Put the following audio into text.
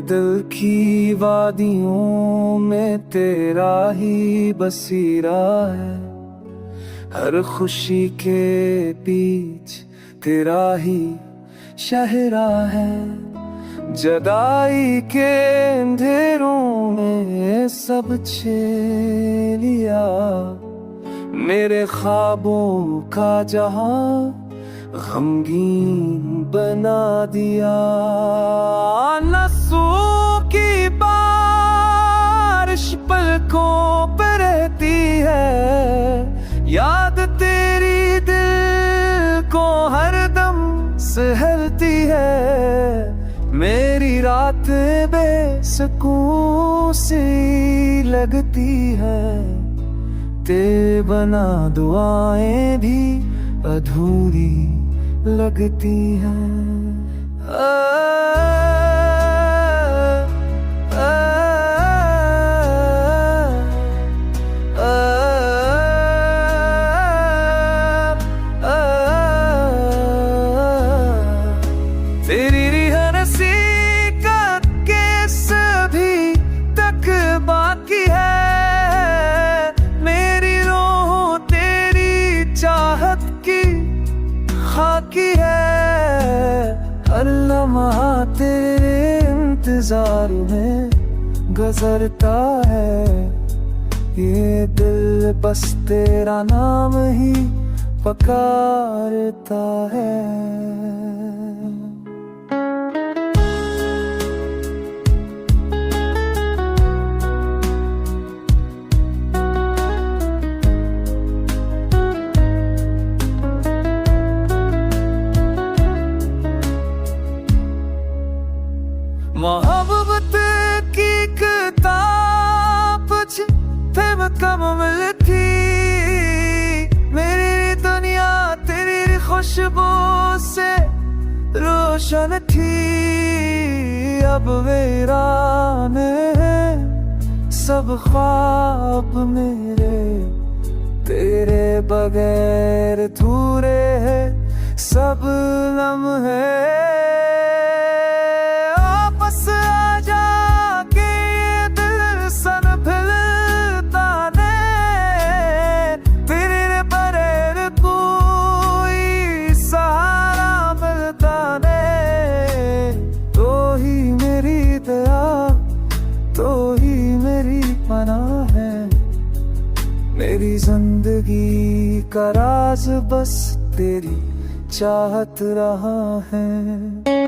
दिल की वादियों में तेरा ही बसीरा है, हर खुशी के बीच तेरा ही शहरा है। जदाई के अंधेरों में सब छे लिया, मेरे ख्वाबों का जहां गमगीन बना दिया। नसों की बारिश पलकों पे रहती है, याद तेरी दिल को हरदम सहलती है। मेरी रात बेसुकून सी लगती है, तेरे बना दुआएं भी अधूरी लगती हैं। तेरी रिहर्सी का केस अभी तक बाकी है, मेरी रोह तेरी चाहत की खाकी है। हर लम्हा तेरे इंतजार में गुजरता है, ये दिल बस तेरा नाम ही पुकारता है। मोहब्बत की किताब थे मुकम्मल थी, मेरी दुनिया तेरी खुशबू से रोशन थी। अब वीरान है सब ख्वाब मेरे, तेरे बगैर अधूरे है सब लम्हे। मेरी जिंदगी का राज बस तेरी चाहत रहा है।